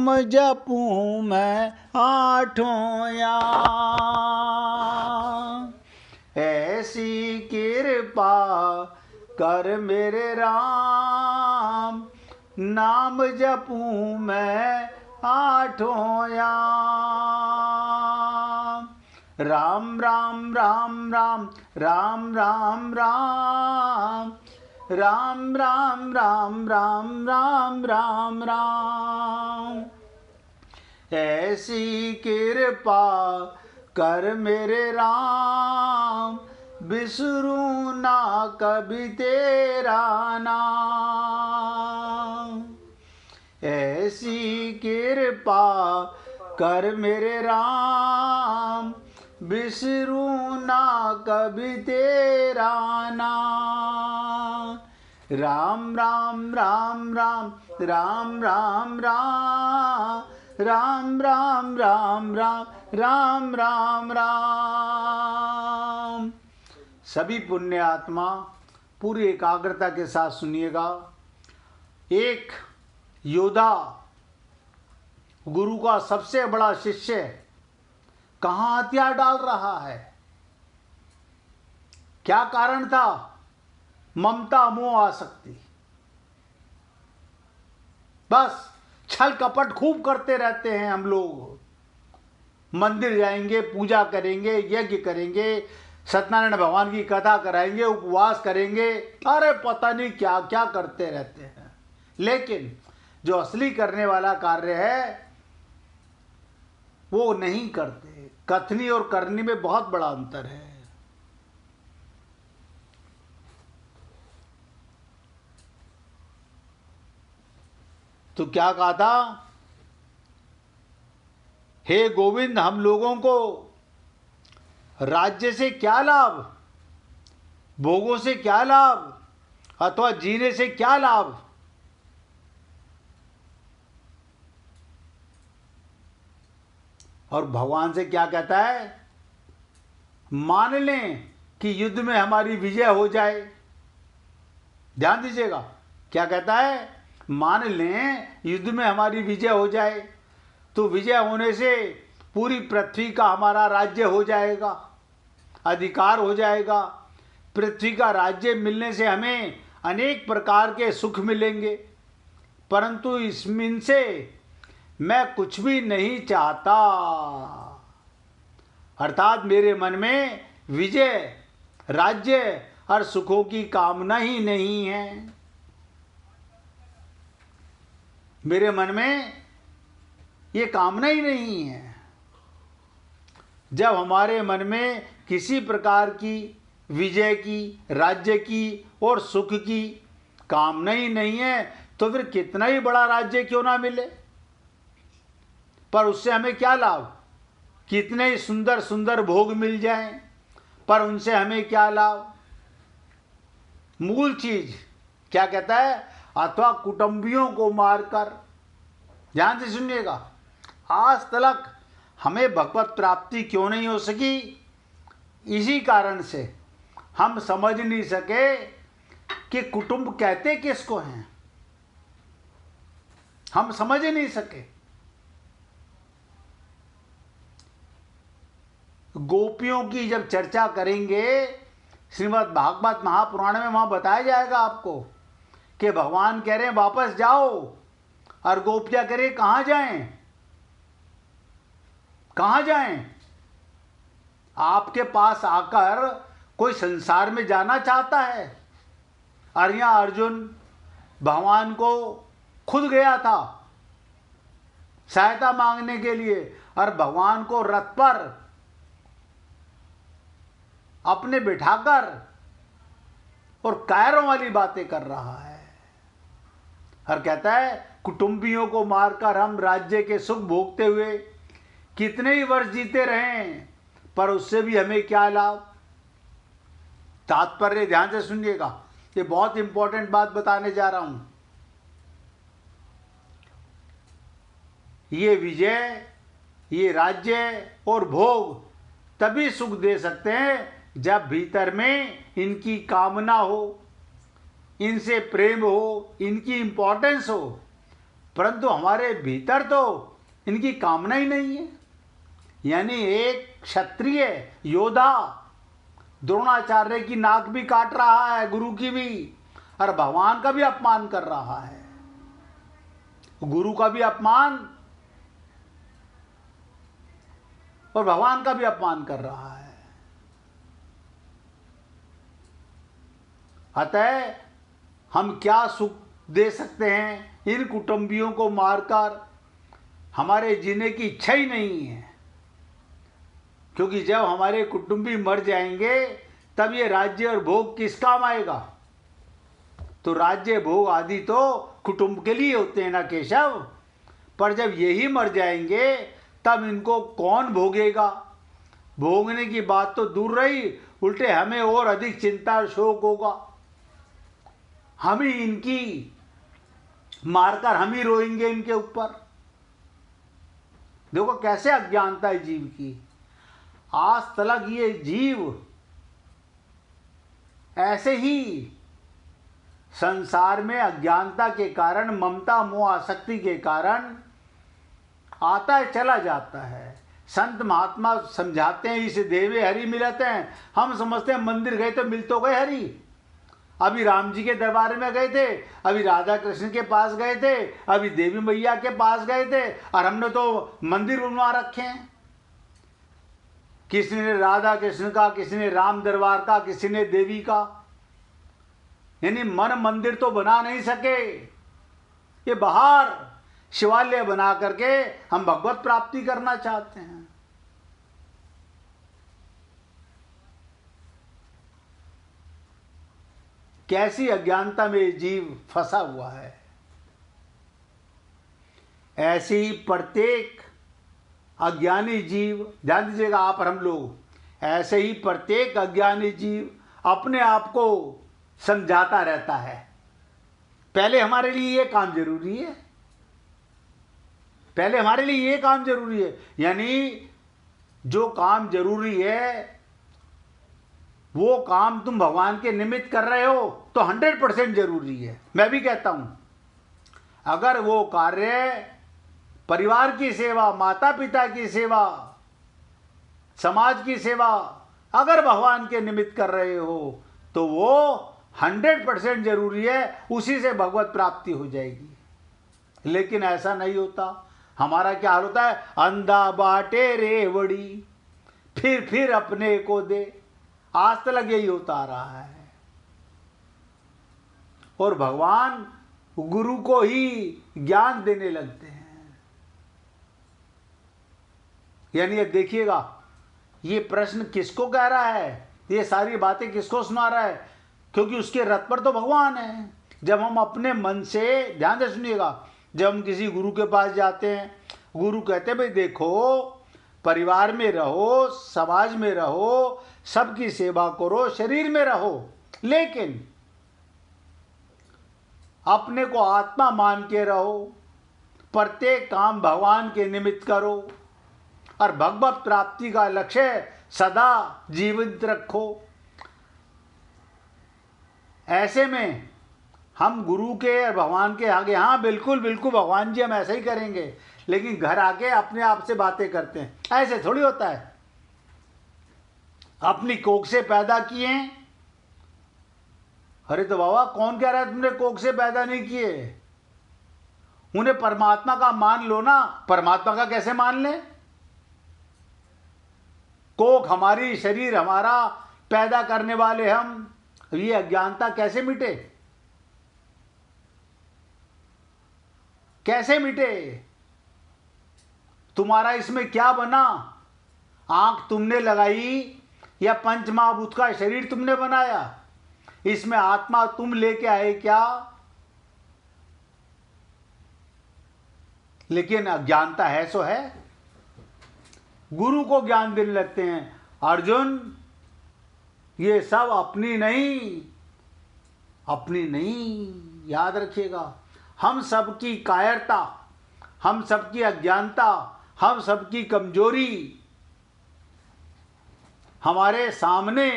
नाम जपूं मैं आठों याम। ऐसी कृपा कर मेरे राम, नाम जपूं मैं आठों याम। राम राम राम राम राम राम राम, राम राम राम राम राम राम राम। ऐसी कृपा कर मेरे राम, बिसरूं ना कभी तेरा नाम। ऐसी कृपा कर मेरे राम, बिसरूं ना कभी तेरा नाम। राम राम राम राम राम राम राम, राम राम राम राम राम राम राम। सभी पुण्य आत्मा पूरी एकाग्रता के साथ सुनिएगा। एक योद्धा, गुरु का सबसे बड़ा शिष्य कहाँ हथियार डाल रहा है? क्या कारण था? ममता मोह आसक्ति। बस छल कपट खूब करते रहते हैं हम लोग। मंदिर जाएंगे, पूजा करेंगे, यज्ञ करेंगे, सत्यनारायण भगवान की कथा कराएंगे, उपवास करेंगे, अरे पता नहीं क्या क्या करते रहते हैं। लेकिन जो असली करने वाला कार्य है वो नहीं करते। कथनी और करनी में बहुत बड़ा अंतर है। तो क्या कहा था? हे गोविंद, हम लोगों को राज्य से क्या लाभ, भोगों से क्या लाभ, अथवा जीने से क्या लाभ? और भगवान से क्या कहता है? मान लें कि युद्ध में हमारी विजय हो जाए। ध्यान दीजिएगा, क्या कहता है? मान लें युद्ध में हमारी विजय हो जाए, तो विजय होने से पूरी पृथ्वी का हमारा राज्य हो जाएगा, अधिकार हो जाएगा। पृथ्वी का राज्य मिलने से हमें अनेक प्रकार के सुख मिलेंगे, परंतु इसमें से मैं कुछ भी नहीं चाहता। अर्थात मेरे मन में विजय, राज्य और सुखों की कामना ही नहीं है। मेरे मन में ये कामना ही नहीं है। जब हमारे मन में किसी प्रकार की विजय की, राज्य की और सुख की कामना ही नहीं है, तो फिर कितना ही बड़ा राज्य क्यों ना मिले, पर उससे हमें क्या लाभ? कितने ही सुंदर सुंदर भोग मिल जाएं, पर उनसे हमें क्या लाभ? मूल चीज क्या कहता है? अथवा कुटुंबियों को मारकर। ध्यान से सुनिएगा, आज तक हमें भगवत प्राप्ति क्यों नहीं हो सकी? इसी कारण से हम समझ नहीं सके कि कुटुंब कहते किसको हैं। हम समझ नहीं सके। गोपियों की जब चर्चा करेंगे श्रीमद् भागवत महापुराण में, वहां बताया जाएगा आपको कि भगवान कह रहे हैं वापस जाओ, और गोपियां कह रहे कहां जाएं? कहां जाएं? आपके पास आकर कोई संसार में जाना चाहता है? और यहाँ अर्जुन भगवान को खुद गया था सहायता मांगने के लिए, और भगवान को रथ पर अपने बिठाकर और कायरों वाली बातें कर रहा है। और कहता है कुटुंबियों को मारकर हम राज्य के सुख भोगते हुए कितने ही वर्ष जीते रहें, पर उससे भी हमें क्या लाभ? तात्पर्य ध्यान से सुनिएगा, ये बहुत इंपॉर्टेंट बात बताने जा रहा हूं। ये विजय, ये राज्य और भोग तभी सुख दे सकते हैं जब भीतर में इनकी कामना हो, इनसे प्रेम हो, इनकी इंपॉर्टेंस हो, परंतु हमारे भीतर तो इनकी कामना ही नहीं है। यानी एक क्षत्रिय योद्धा द्रोणाचार्य की नाक भी काट रहा है, गुरु की भी, और भगवान का भी अपमान कर रहा है, गुरु का भी अपमान और भगवान का भी अपमान कर रहा है। अतः हम क्या सुख दे सकते हैं इन कुटुंबियों को मारकर? हमारे जीने की इच्छा ही नहीं है, क्योंकि जब हमारे कुटुंबी मर जाएंगे तब ये राज्य और भोग किस काम आएगा? तो राज्य भोग आदि तो कुटुंब के लिए होते हैं ना केशव, पर जब यही मर जाएंगे तब इनको कौन भोगेगा? भोगने की बात तो दूर रही, उल्टे हमें और अधिक चिंता और शोक होगा। हम ही इनकी मारकर हम ही रोएंगे इनके ऊपर। देखो कैसे अज्ञानता है जीव की। आज तक ये जीव ऐसे ही संसार में अज्ञानता के कारण, ममता मोह आसक्ति के कारण आता है चला जाता है। संत महात्मा समझाते हैं इस देवे हरि मिलते हैं। हम समझते हैं मंदिर गए तो मिल तो गए हरि। अभी राम जी के दरबार में गए थे, अभी राधा कृष्ण के पास गए थे, अभी देवी मैया के पास गए थे, और हमने तो मंदिर बनवा रखे हैं। किसी ने राधा कृष्ण का, किसी ने राम दरबार का, किसी ने देवी का। यानी मन मंदिर तो बना नहीं सके, ये बाहर शिवालय बना करके हम भगवत प्राप्ति करना चाहते हैं। कैसी अज्ञानता में जीव फंसा हुआ है। ऐसे ही प्रत्येक अज्ञानी जीव, ध्यान दीजिएगा आप और हम लोग, ऐसे ही प्रत्येक अज्ञानी जीव अपने आप को समझाता रहता है। पहले हमारे लिए ये काम जरूरी है, पहले हमारे लिए ये काम जरूरी है। यानी जो काम जरूरी है वो काम तुम भगवान के निमित्त कर रहे हो तो 100% जरूरी है। मैं भी कहता हूं, अगर वो कार्य परिवार की सेवा, माता पिता की सेवा, समाज की सेवा अगर भगवान के निमित्त कर रहे हो तो वो 100% जरूरी है, उसी से भगवत प्राप्ति हो जाएगी। लेकिन ऐसा नहीं होता। हमारा क्या हाल होता है? अंधा बाटे रेवड़ी, फिर अपने को दे। आज तक यही होता आ रहा है। और भगवान गुरु को ही ज्ञान देने लगते हैं। यानी अब देखिएगा, ये प्रश्न किसको कह रहा है, ये सारी बातें किसको सुना रहा है? क्योंकि उसके रथ पर तो भगवान है। जब हम अपने मन से, ध्यान से सुनिएगा, जब हम किसी गुरु के पास जाते हैं, गुरु कहते हैं भाई देखो, परिवार में रहो, समाज में रहो, सबकी सेवा करो, शरीर में रहो, लेकिन अपने को आत्मा मान के रहो, प्रत्येक काम भगवान के निमित्त करो और भगवत प्राप्ति का लक्ष्य सदा जीवित रखो। ऐसे में हम गुरु के और भगवान के आगे, हाँ बिल्कुल बिल्कुल भगवान जी हम ऐसा ही करेंगे, लेकिन घर आके अपने आप से बातें करते हैं। ऐसे थोड़ी होता है। अपनी कोख से पैदा किए। अरे तो बाबा कौन कह रहा है तुमने कोख से पैदा नहीं किए? उन्हें परमात्मा का मान लो ना। परमात्मा का कैसे मान ले? कोख हमारी, शरीर हमारा, पैदा करने वाले हम। ये अज्ञानता कैसे मिटे? कैसे मिटे? तुम्हारा इसमें क्या बना? आंख तुमने लगाई या पंच महाभूत का शरीर तुमने बनाया? इसमें आत्मा तुम लेके आए क्या? लेकिन अज्ञानता है सो है। गुरु को ज्ञान देने लगते हैं, अर्जुन ये सब अपनी नहीं, अपनी नहीं, याद रखिएगा। हम सबकी कायरता, हम सबकी अज्ञानता, हम सबकी कमजोरी हमारे सामने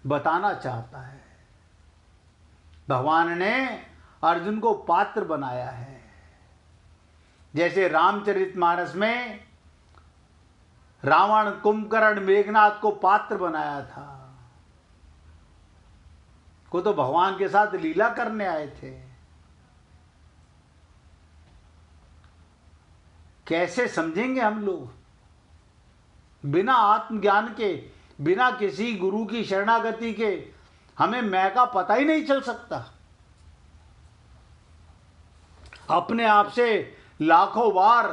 बताना चाहता है। भगवान ने अर्जुन को पात्र बनाया है। जैसे रामचरितमानस में रावण, कुंभकर्ण, मेघनाथ को पात्र बनाया था, को तो भगवान के साथ लीला करने आए थे। कैसे समझेंगे हम लोग? बिना आत्मज्ञान के, बिना किसी गुरु की शरणागति के हमें मैं का पता ही नहीं चल सकता। अपने आप से लाखों बार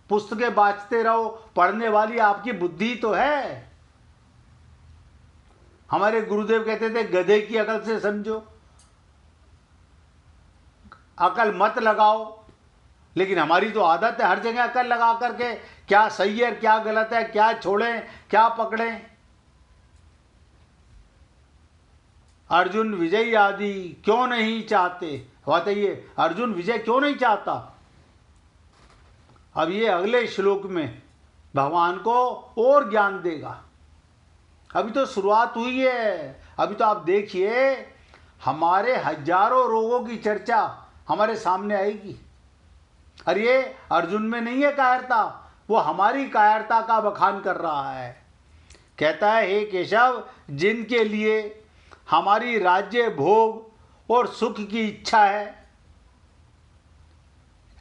पुस्तकें बाँचते रहो, पढ़ने वाली आपकी बुद्धि तो है। हमारे गुरुदेव कहते थे गधे की अकल से समझो, अकल मत लगाओ। लेकिन हमारी तो आदत है हर जगह अकल लगा करके क्या सही है क्या गलत है, क्या छोड़ें क्या पकड़ें। अर्जुन विजय आदि क्यों नहीं चाहते? बताइए, अर्जुन विजय क्यों नहीं चाहता? अब ये अगले श्लोक में भगवान को और ज्ञान देगा। अभी तो शुरुआत हुई है। अभी तो आप देखिए हमारे हजारों रोगों की चर्चा हमारे सामने आएगी। अरे ये अर्जुन में नहीं है कायरता, वो हमारी कायरता का बखान कर रहा है। कहता है, हे केशव, जिनके लिए हमारी राज्य भोग और सुख की इच्छा है,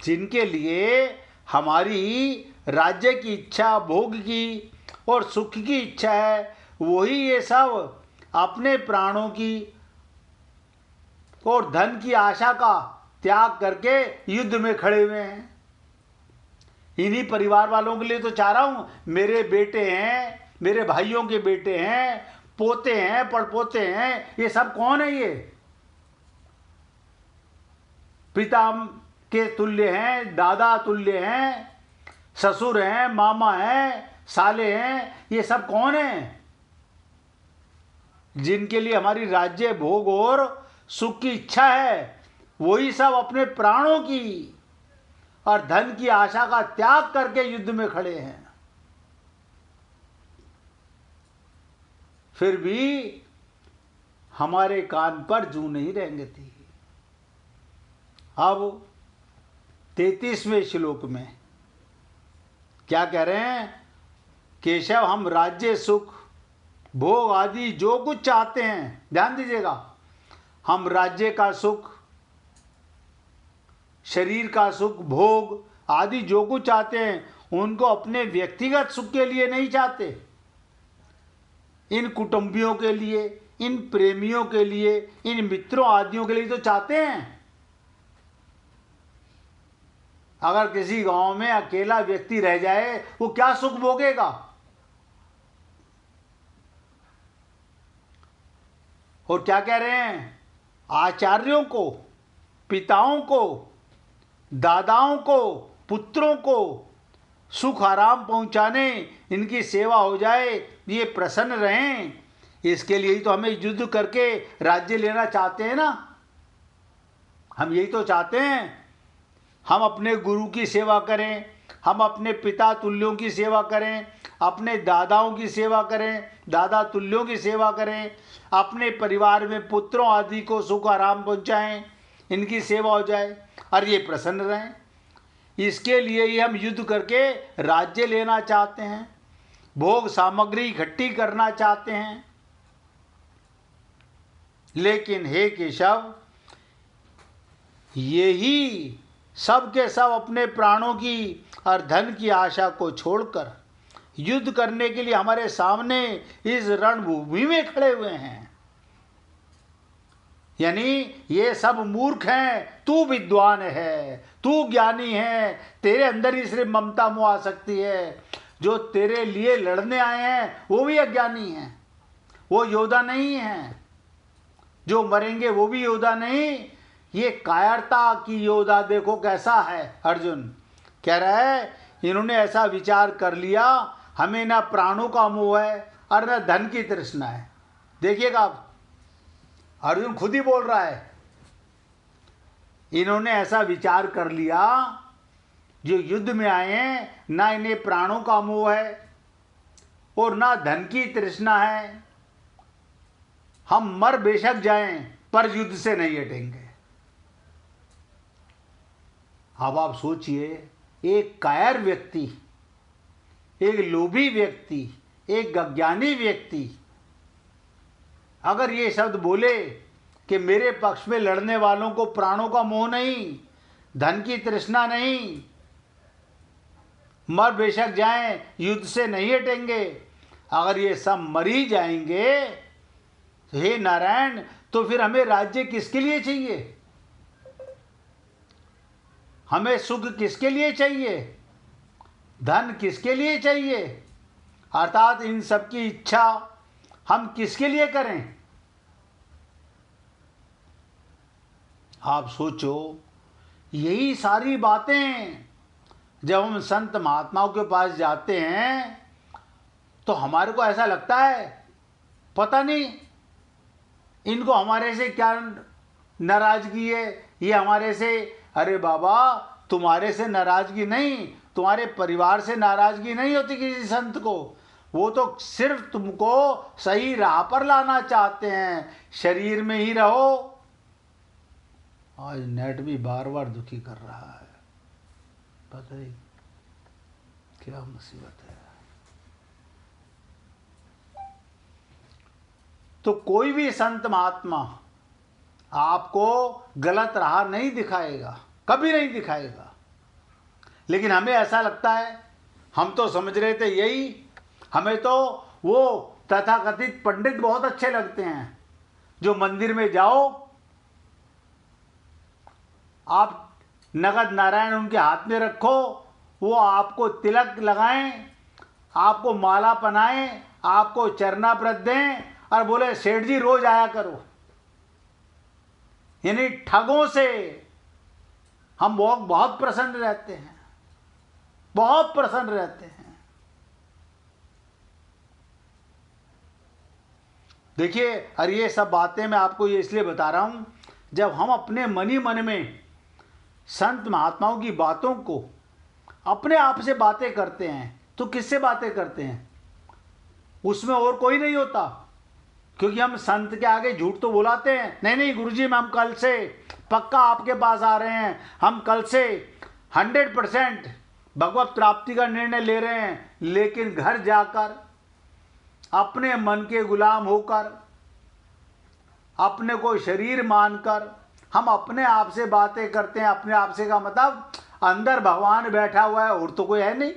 जिनके लिए हमारी राज्य की इच्छा, भोग की और सुख की इच्छा है, वही ये सब अपने प्राणों की और धन की आशा का त्याग करके युद्ध में खड़े हुए हैं। इन्हीं परिवार वालों के लिए तो चाह रहा हूं, मेरे बेटे हैं, मेरे भाइयों के बेटे हैं, पोते हैं, पड़पोते हैं, ये सब कौन है? ये पिता के तुल्य हैं, दादा तुल्य हैं, ससुर हैं, मामा हैं, साले हैं, ये सब कौन है? जिनके लिए हमारी राज्य भोग और सुख की इच्छा है, वही सब अपने प्राणों की और धन की आशा का त्याग करके युद्ध में खड़े हैं। फिर भी हमारे कान पर जूं नहीं रेंगती। अब 33वें श्लोक में क्या कह रहे हैं? केशव, हम राज्य सुख भोग आदि जो कुछ चाहते हैं, ध्यान दीजिएगा, हम राज्य का सुख, शरीर का सुख, भोग आदि जो कुछ चाहते हैं, उनको अपने व्यक्तिगत सुख के लिए नहीं चाहते। इन कुटुंबियों के लिए, इन प्रेमियों के लिए, इन मित्रों आदियों के लिए तो चाहते हैं। अगर किसी गांव में अकेला व्यक्ति रह जाए, वो क्या सुख भोगेगा? और क्या कह रहे हैं? आचार्यों को, पिताओं को, दादाओं को, पुत्रों को सुख आराम पहुंचाने, इनकी सेवा हो जाए, ये प्रसन्न रहें, इसके लिए ही तो हमें युद्ध करके राज्य लेना चाहते हैं ना। हम यही तो चाहते हैं, हम अपने गुरु की सेवा करें, हम अपने पिता तुल्यों की सेवा करें, अपने दादाओं की सेवा करें, दादा तुल्यों की सेवा करें, अपने परिवार में पुत्रों आदि को सुख आराम पहुंचाएं, इनकी सेवा हो जाए और ये प्रसन्न रहें। इसके लिए ही हम युद्ध करके राज्य लेना चाहते हैं, भोग सामग्री इकट्ठी करना चाहते हैं। लेकिन हे केशव, यही सब के सब अपने प्राणों की और धन की आशा को छोड़कर युद्ध करने के लिए हमारे सामने इस रणभूमि में खड़े हुए हैं। यानी ये सब मूर्ख हैं, तू विद्वान है, तू ज्ञानी है, तेरे अंदर ही सिर्फ ममता मोह आ सकती है। जो तेरे लिए लड़ने आए हैं वो भी अज्ञानी हैं, वो योद्धा नहीं हैं। जो मरेंगे वो भी योद्धा नहीं। ये कायरता की योद्धा देखो कैसा है। अर्जुन कह रहा है, इन्होंने ऐसा विचार कर लिया, हमें ना प्राणों का मोह है और न धन की तृष्णा है। देखिएगा आप, अर्जुन खुद ही बोल रहा है, इन्होंने ऐसा विचार कर लिया, जो युद्ध में आए हैं, ना इन्हें प्राणों का मोह है और ना धन की तृष्णा है। हम मर बेशक जाएं पर युद्ध से नहीं हटेंगे। अब आप सोचिए, एक कायर व्यक्ति, एक लोभी व्यक्ति, एक अज्ञानी व्यक्ति अगर ये शब्द बोले कि मेरे पक्ष में लड़ने वालों को प्राणों का मोह नहीं, धन की तृष्णा नहीं, मर बेशक जाएं, युद्ध से नहीं हटेंगे, अगर ये सब मर ही जाएंगे, हे नारायण, तो फिर हमें राज्य किसके लिए चाहिए? हमें सुख किसके लिए चाहिए? धन किसके लिए चाहिए? अर्थात इन सब की इच्छा हम किसके लिए करें? आप सोचो, यही सारी बातें जब हम संत महात्माओं के पास जाते हैं तो हमारे को ऐसा लगता है पता नहीं इनको हमारे से क्या नाराजगी है, ये हमारे से, अरे बाबा तुम्हारे से नाराजगी नहीं, तुम्हारे परिवार से नाराजगी नहीं होती किसी संत को, वो तो सिर्फ तुमको सही राह पर लाना चाहते हैं, शरीर में ही रहो। आज नेट भी बार बार दुखी कर रहा है, पता नहीं क्या मुसीबत है। तो कोई भी संत महात्मा आपको गलत राह नहीं दिखाएगा, कभी नहीं दिखाएगा, लेकिन हमें ऐसा लगता है, हम तो समझ रहे थे यही, हमें तो वो तथाकथित पंडित बहुत अच्छे लगते हैं जो मंदिर में जाओ, आप नगद नारायण उनके हाथ में रखो, वो आपको तिलक लगाएं, आपको माला पहनाएं, आपको चरणामृत दें और बोले सेठ जी रोज आया करो। यानी ठगों से हम बहुत प्रसन्न रहते हैं, बहुत प्रसन्न रहते हैं। देखिए, और ये सब बातें मैं आपको ये इसलिए बता रहा हूं, जब हम अपने मन ही मन में संत महात्माओं की बातों को अपने आप से बातें करते हैं, तो किससे बातें करते हैं? उसमें और कोई नहीं होता, क्योंकि हम संत के आगे झूठ तो बुलाते हैं, नहीं नहीं गुरुजी हम कल से पक्का आपके पास आ रहे हैं, हम कल से 100% भगवत प्राप्ति का निर्णय ले रहे हैं, लेकिन घर जाकर अपने मन के गुलाम होकर, अपने को शरीर मानकर हम अपने आप से बातें करते हैं। अपने आप से का मतलब अंदर भगवान बैठा हुआ है और तो कोई है नहीं।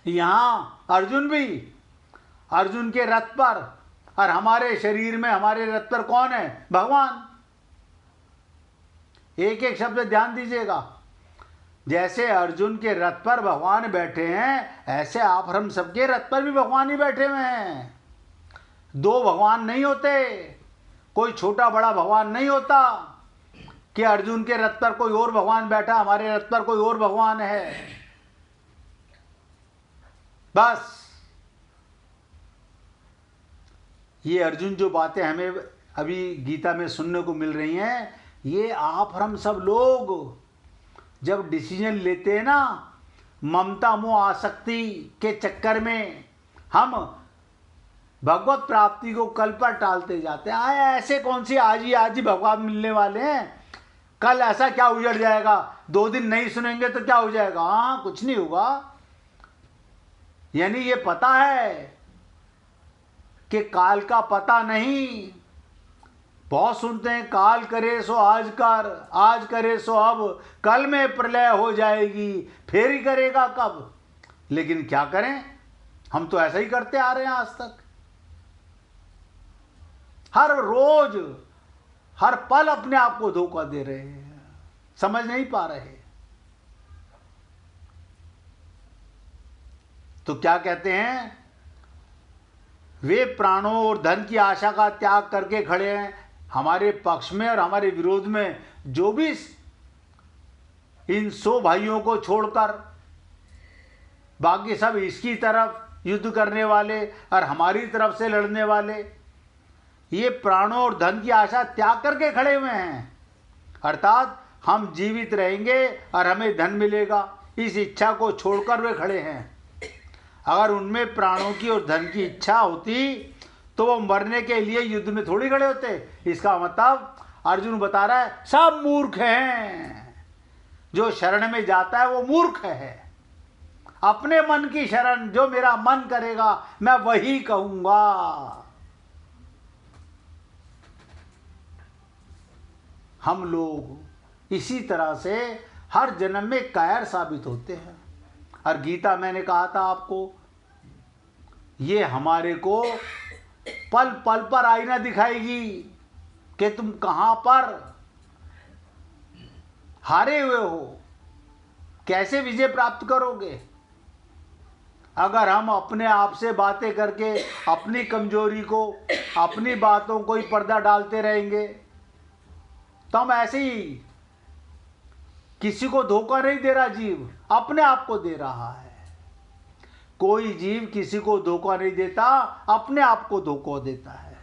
यहाँ अर्जुन भी, अर्जुन के रथ पर और हमारे शरीर में, हमारे रथ पर कौन है? भगवान। एक एक शब्द ध्यान दीजिएगा, जैसे अर्जुन के रथ पर भगवान बैठे हैं, ऐसे आप हम सबके रथ पर भी भगवान ही बैठे हुए हैं। दो भगवान नहीं होते, कोई छोटा बड़ा भगवान नहीं होता कि अर्जुन के रथ पर कोई और भगवान बैठा, हमारे रथ पर कोई और भगवान है। बस ये अर्जुन जो बातें हमें अभी गीता में सुनने को मिल रही हैं, ये आप हम सब लोग जब डिसीजन लेते हैं ना, ममता मोह आसक्ति के चक्कर में हम भगवत प्राप्ति को कल पर टालते जाते हैं। ऐसे कौन सी आज ही भगवान मिलने वाले हैं, कल ऐसा क्या उजड़ जाएगा, 2 दिन नहीं सुनेंगे तो क्या हो जाएगा? हाँ, कुछ नहीं होगा। यानी ये पता है कि काल का पता नहीं। बहुत सुनते हैं, काल करे सो आज कर, आज करे सो अब, कल में प्रलय हो जाएगी, फिर ही करेगा कब? लेकिन क्या करें, हम तो ऐसा ही करते आ रहे हैं आज तक। हर रोज हर पल अपने आप को धोखा दे रहे हैं, समझ नहीं पा रहे। तो क्या कहते हैं, वे प्राणों और धन की आशा का त्याग करके खड़े हैं। हमारे पक्ष में और हमारे विरोध में जो भी इन 100 भाइयों को छोड़कर बाकी सब इसकी तरफ युद्ध करने वाले और हमारी तरफ से लड़ने वाले, ये प्राणों और धन की आशा त्याग करके खड़े हुए हैं। अर्थात हम जीवित रहेंगे और हमें धन मिलेगा, इस इच्छा को छोड़कर वे खड़े हैं। अगर उनमें प्राणों की और धन की इच्छा होती तो वो मरने के लिए युद्ध में थोड़ी खड़े होते। इसका मतलब अर्जुन बता रहा है, सब मूर्ख हैं, जो शरण में जाता है वो मूर्ख है। अपने मन की शरण, जो मेरा मन करेगा मैं वही कहूंगा। हम लोग इसी तरह से हर जन्म में कायर साबित होते हैं। और गीता मैंने कहा था आपको, ये हमारे को पल पल पर आईना दिखाएगी कि तुम कहां पर हारे हुए हो, कैसे विजय प्राप्त करोगे। अगर हम अपने आप से बातें करके अपनी कमजोरी को, अपनी बातों को ही पर्दा डालते रहेंगे तो हम ऐसे ही, किसी को धोखा नहीं दे रहा जीव, अपने आप को दे रहा है। कोई जीव किसी को धोखा नहीं देता, अपने आप को धोखा देता है।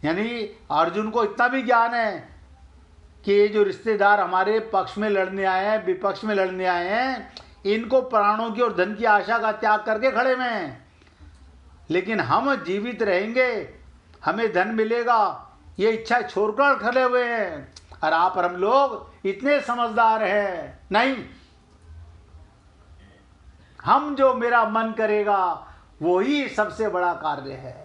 यानी अर्जुन को इतना भी ज्ञान है कि ये जो रिश्तेदार हमारे पक्ष में लड़ने आए हैं, विपक्ष में लड़ने आए हैं, इनको प्राणों की और धन की आशा का त्याग करके खड़े में हैं। लेकिन हम जीवित रहेंगे, हमें धन मिलेगा, ये इच्छा छोड़कर खड़े हुए हैं। और आप और हम लोग इतने समझदार हैं, नहीं, हम जो मेरा मन करेगा वही सबसे बड़ा कार्य है।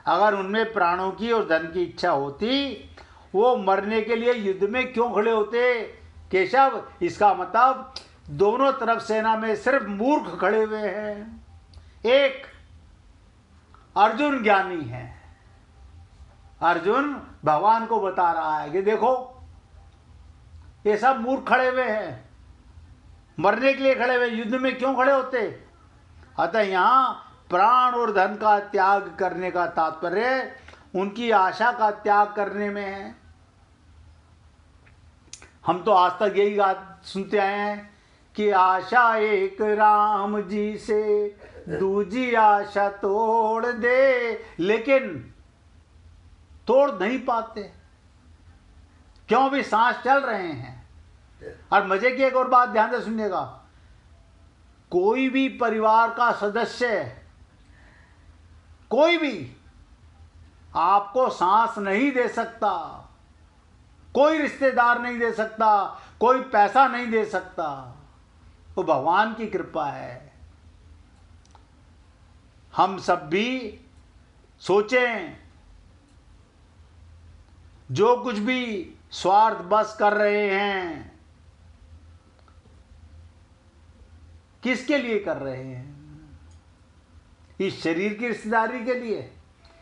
अगर उनमें प्राणों की और धन की इच्छा होती, वो मरने के लिए युद्ध में क्यों खड़े होते केशव। इसका मतलब दोनों तरफ सेना में सिर्फ मूर्ख खड़े हुए हैं। एक अर्जुन ज्ञानी है, अर्जुन भगवान को बता रहा है कि देखो ये सब मूर्ख खड़े हुए हैं, मरने के लिए खड़े हुए, युद्ध में क्यों खड़े होते। अतः यहाँ प्राण और धन का त्याग करने का तात्पर्य उनकी आशा का त्याग करने में है। हम तो आज तक यही बात सुनते आए हैं कि आशा एक राम जी से दूजी आशा तोड़ दे, लेकिन तोड़ नहीं पाते। क्यों, भी सांस चल रहे हैं। और मजे की एक और बात ध्यान से सुनिएगा, कोई भी परिवार का सदस्य, कोई भी आपको सांस नहीं दे सकता, कोई रिश्तेदार नहीं दे सकता, कोई पैसा नहीं दे सकता। वो भगवान की कृपा है। हम सब भी सोचें, जो कुछ भी स्वार्थ बस कर रहे हैं, किसके लिए कर रहे हैं। इस शरीर की रिश्तेदारी के लिए।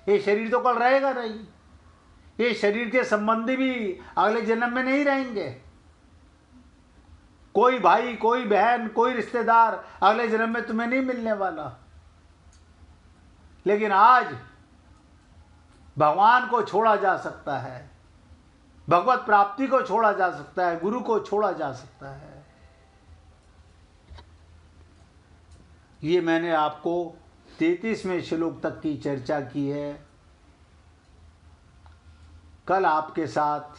ये शरीर तो कल रहेगा नहीं, ये शरीर के संबंधी भी अगले जन्म में नहीं रहेंगे। कोई भाई, कोई बहन, कोई रिश्तेदार अगले जन्म में तुम्हें नहीं मिलने वाला। लेकिन आज भगवान को छोड़ा जा सकता है, भगवत प्राप्ति को छोड़ा जा सकता है, गुरु को छोड़ा जा सकता है। ये मैंने आपको 33वें श्लोक तक की चर्चा की है। कल आपके साथ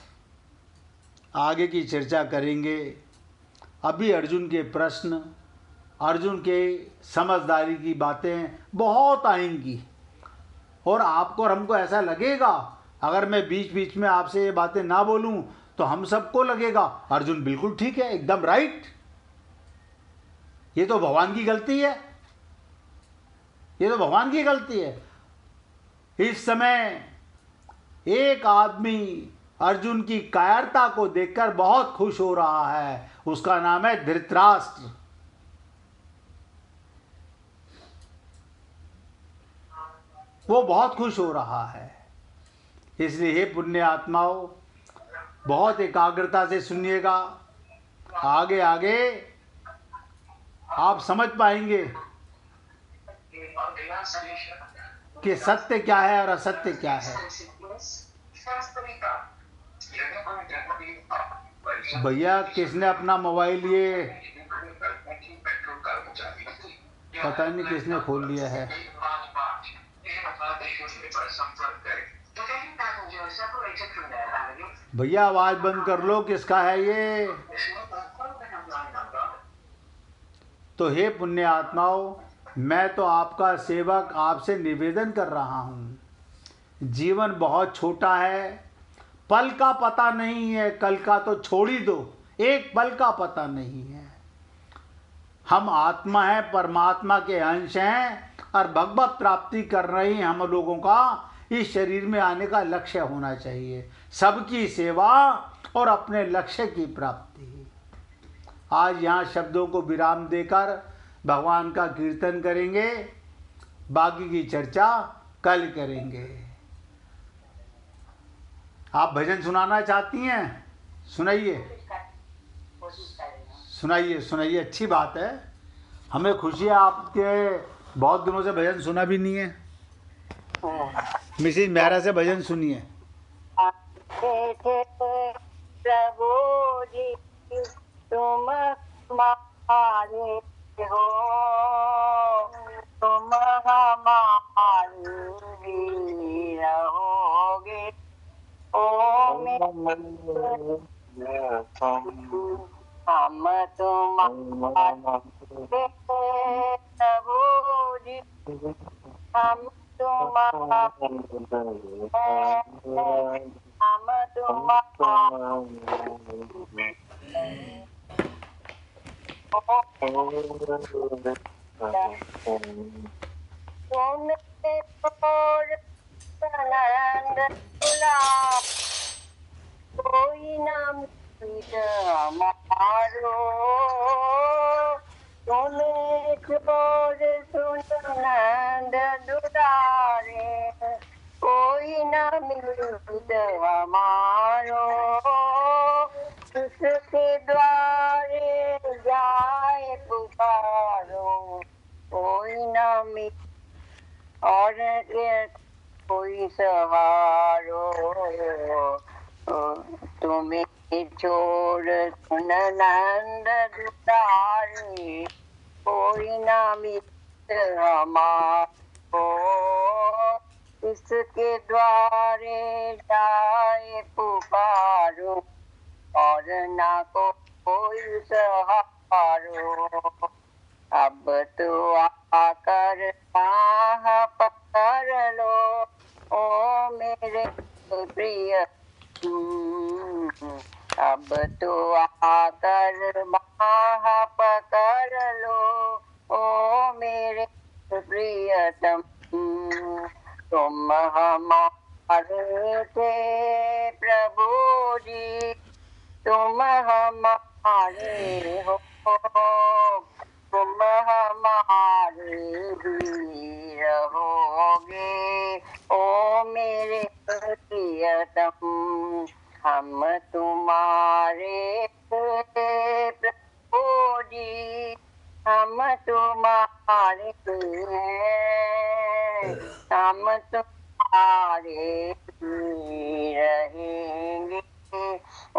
आगे की चर्चा करेंगे। अभी अर्जुन के प्रश्न, अर्जुन के समझदारी की बातें बहुत आएंगी और आपको और हमको ऐसा लगेगा, अगर मैं बीच बीच में आपसे ये बातें ना बोलूं तो हम सबको लगेगा अर्जुन बिल्कुल ठीक है, एकदम राइट, ये तो भगवान की गलती है, ये तो भगवान की गलती है। इस समय एक आदमी अर्जुन की कायरता को देखकर बहुत खुश हो रहा है, उसका नाम है धृतराष्ट्र। वो बहुत खुश हो रहा है। इसलिए हे पुण्य आत्माओं, बहुत एकाग्रता से सुनिएगा। आगे आगे आप समझ पाएंगे कि सत्य क्या है और असत्य क्या है। भैया किसने अपना मोबाइल, ये पता नहीं किसने खोल लिया है। भैया आवाज बंद कर लो, किसका है ये। तो हे पुण्य आत्माओं, मैं तो आपका सेवक आपसे निवेदन कर रहा हूँ, जीवन बहुत छोटा है, पल का पता नहीं है, कल का तो छोड़ ही दो, एक पल का पता नहीं है। हम आत्मा है, परमात्मा के अंश हैं और भगवत प्राप्ति कर रहे हैं। हम लोगों का इस शरीर में आने का लक्ष्य होना चाहिए, सबकी सेवा और अपने लक्ष्य की प्राप्ति। आज यहाँ शब्दों को विराम देकर भगवान का कीर्तन करेंगे, बाकी की चर्चा कल करेंगे। आप भजन सुनाना चाहती हैं? सुनाइए सुनाइए सुनाइए, अच्छी बात है, हमें खुशी है। आपके बहुत दिनों से भजन सुना भी नहीं है। मिसेज मेहरा से भजन सुनिए। प्रभु जी तुम हमारे हो, तुम हमारे भी रहोगे। ओ हम तुम्हारे प्रभु जी, हम तुम्हारे, हम कोई नाम हमारो, तुम्हें छोड़ सुन नंद दुलारे, कोई ना मिलत हमारो, उसके द्वारे जाए पुकारो, कोई ना मिल और कोई सहारो, तुम्हें छोड़ सुन नंद दुलारे, कोई ना मिल हमारो, इसके द्वारे जाए पुकारो, और ना कोई सहारो। अब तो आकर बाह पकड़ लो, ओ मेरे प्रिय, अब तो आकर बाह पकड़ लो, ओ मेरे प्रियतम, तुम हमारे थे प्रभु जी, तुम हमारे हो, तुम हमारे भी रहोगे। ओ मेरे प्रियतम, हम तुम्हारे प्रभु जी, हम तुम्हारे हैं, हम तुम्हारे भी रहेंगे। ओ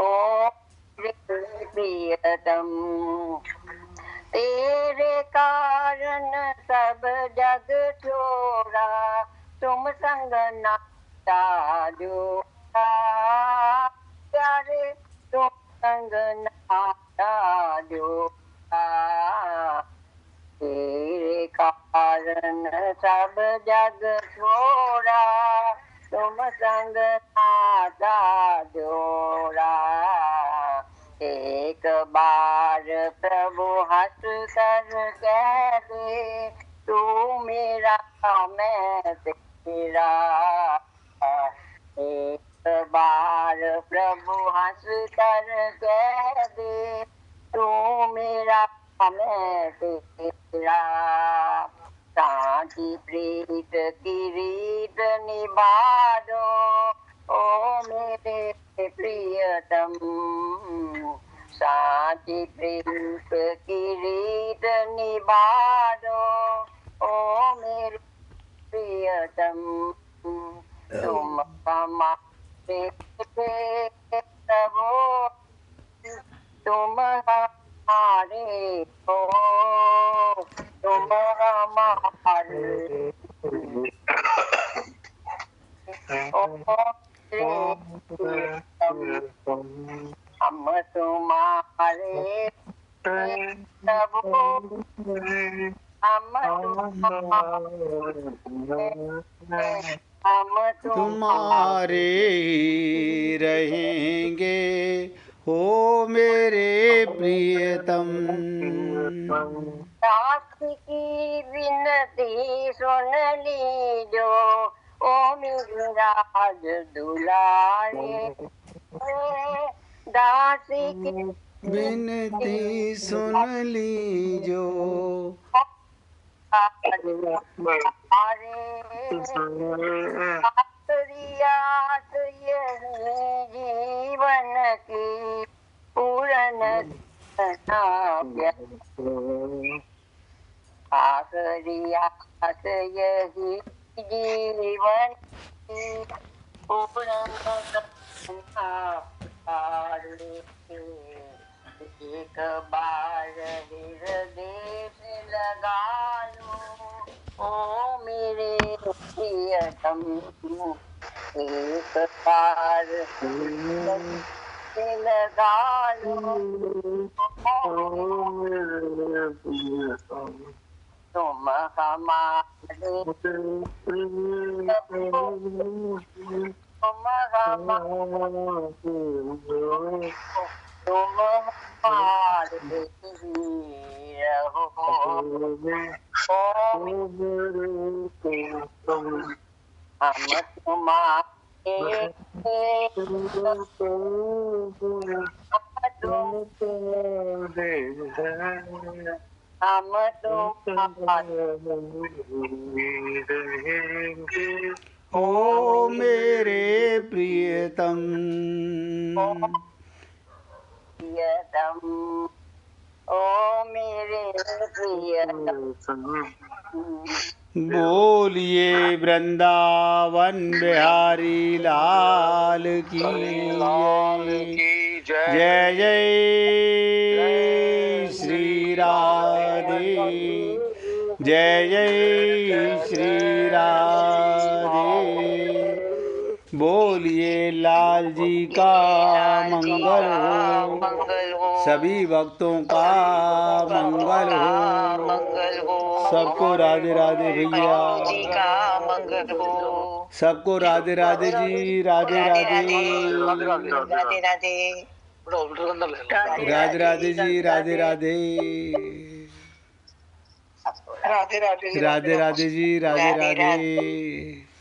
प्रियतम, तेरे कारण सब जग छोड़ा, तुम संग नाता जोड़ा, प्यारे तुम संग नाता जोड़ा, तेरे कारण सब जग छोड़ा, तुम संग नाता जोड़ा। एक बार प्रभु हंस कर कह दे, तू मेरा मैं तेरा। एक बार प्रभु हंस कर कह दे, तू मेरा मैं तेरा। साची प्रीत की रीत निभा दो, ओ मेरे प्रियतम, साची प्रीत की रीत निभा दो, ओ मेरे प्रियतम, तुम हमारे प्रभु, तुम हमारे हो, तुम हमारे हम तुम्हारे प्रभु, हम तुम्हारे, हम तुम्हारे ही रहेंगे हो मेरे प्रियतम। दास की विनती सुन लीजो, ओ मेरे राज दुलारे। दास की बिनती सुन लीजो। आखिरियात यही जीवन की पूर्ण आखिरियात यही जीवन की पूर्ण एक बार हृदय से लगा लो, ओ मेरे प्रियतम। एक बार हृदय से लगा लो, तुम हमारे, तुम हमारे, तुम हमारे ही रहो, हम तुम्हारे, हम तुम्हारे ओ मेरे प्रियतम। प्रियतम, ओ मेरे प्रियतम। बोलिए वृंदावन बिहारी लाल की जय। जय जय श्री राधे, जय जय श्री राधे। बोलिए लाल जी का मंगल हो, सभी भक्तों का मंगल हो। सबको राधे राधे भैया, सबको राधे राधे जी, राधे राधे, राधे राधे, राधे राधे जी, राधे राधे, राधे राधे, राधे राधे जी, राधे राधे।